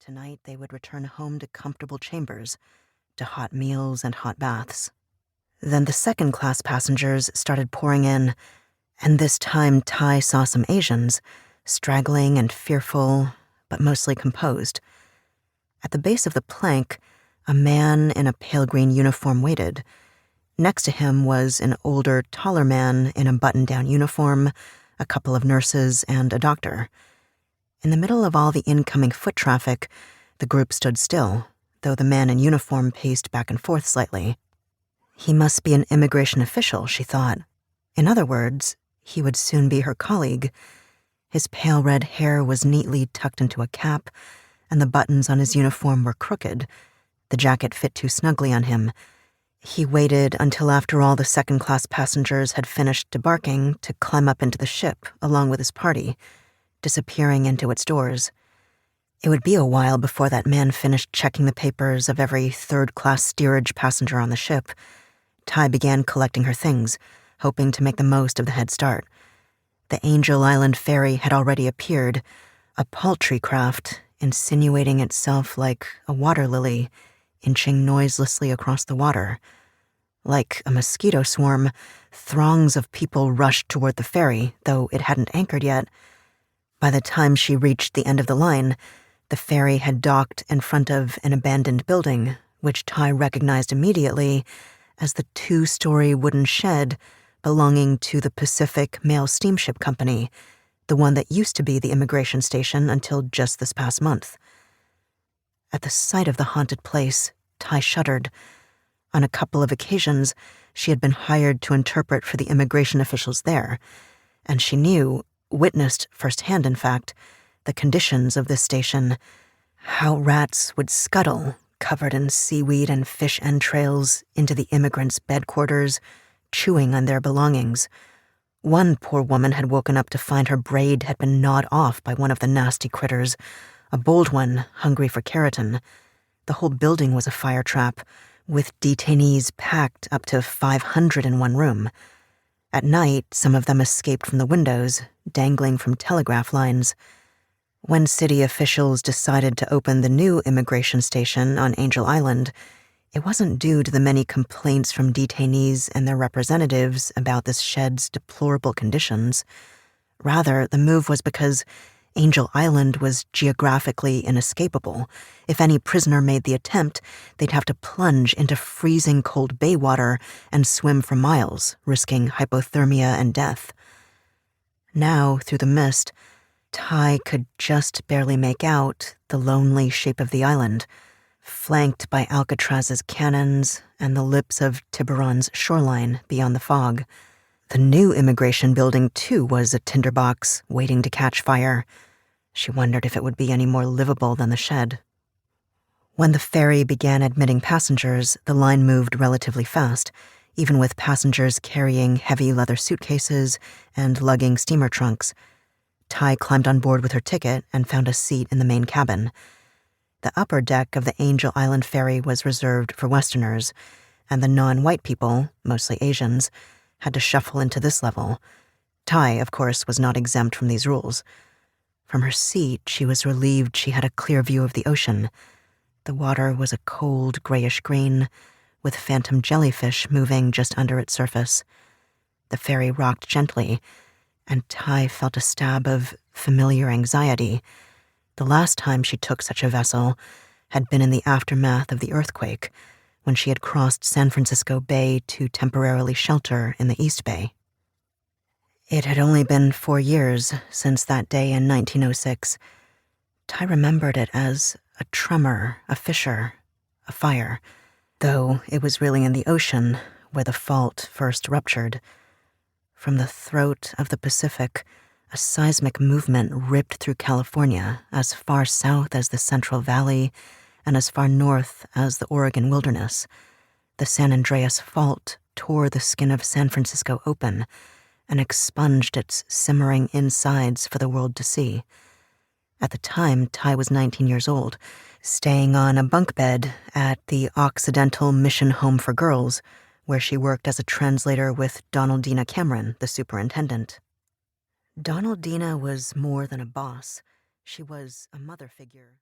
Tonight they would return home to comfortable chambers, to hot meals and hot baths. Then the second-class passengers started pouring in, and this time Tai saw some Asians, straggling and fearful, but mostly composed. At the base of the plank, a man in a pale green uniform waited. Next to him was an older, taller man in a button-down uniform, a couple of nurses, and a doctor. In the middle of all the incoming foot traffic, the group stood still, though the man in uniform paced back and forth slightly. He must be an immigration official, she thought. In other words, he would soon be her colleague. His pale red hair was neatly tucked into a cap, and the buttons on his uniform were crooked. The jacket fit too snugly on him. He waited until after all the second-class passengers had finished debarking to climb up into the ship along with his party, disappearing into its doors. It would be a while before that man finished checking the papers of every third-class steerage passenger on the ship. Tai began collecting her things, hoping to make the most of the head start. The Angel Island ferry had already appeared, a paltry craft insinuating itself like a water lily, inching noiselessly across the water. Like a mosquito swarm, throngs of people rushed toward the ferry, though it hadn't anchored yet. By the time she reached the end of the line, the ferry had docked in front of an abandoned building, which Tai recognized immediately as the 2-story wooden shed belonging to the Pacific Mail Steamship Company, the one that used to be the immigration station until just this past month. At the sight of the haunted place, Tai shuddered. On a couple of occasions, she had been hired to interpret for the immigration officials there, and she knew, witnessed firsthand in fact, the conditions of this station, how rats would scuttle, covered in seaweed and fish entrails, into the immigrants' bed quarters, chewing on their belongings. One poor woman had woken up to find her braid had been gnawed off by one of the nasty critters, a bold one hungry for keratin. The whole building was a fire trap, with detainees packed up to 500 in one room. At night, some of them escaped from the windows, dangling from telegraph lines. When city officials decided to open the new immigration station on Angel Island, it wasn't due to the many complaints from detainees and their representatives about this shed's deplorable conditions. Rather, the move was because Angel Island was geographically inescapable. If any prisoner made the attempt, they'd have to plunge into freezing cold bay water and swim for miles, risking hypothermia and death. Now, through the mist, Tai could just barely make out the lonely shape of the island, flanked by Alcatraz's cannons and the lips of Tiburon's shoreline beyond the fog. The new immigration building, too, was a tinderbox waiting to catch fire. She wondered if it would be any more livable than the shed. When the ferry began admitting passengers, the line moved relatively fast, even with passengers carrying heavy leather suitcases and lugging steamer trunks. Tai climbed on board with her ticket and found a seat in the main cabin. The upper deck of the Angel Island ferry was reserved for Westerners, and the non-white people, mostly Asians, had to shuffle into this level. Tai, of course, was not exempt from these rules. From her seat, she was relieved she had a clear view of the ocean. The water was a cold, grayish green, with phantom jellyfish moving just under its surface. The ferry rocked gently, and Tai felt a stab of familiar anxiety. The last time she took such a vessel had been in the aftermath of the earthquake, when she had crossed San Francisco Bay to temporarily shelter in the East Bay. It had only been 4 years since that day in 1906. Tai remembered it as a tremor, a fissure, a fire, though it was really in the ocean where the fault first ruptured. From the throat of the Pacific, a seismic movement ripped through California as far south as the Central Valley and as far north as the Oregon wilderness. The San Andreas Fault tore the skin of San Francisco open and expunged its simmering insides for the world to see. At the time, Tai was 19 years old, staying on a bunk bed at the Occidental Mission Home for Girls, where she worked as a translator with Donaldina Cameron, the superintendent. Donaldina was more than a boss. She was a mother figure.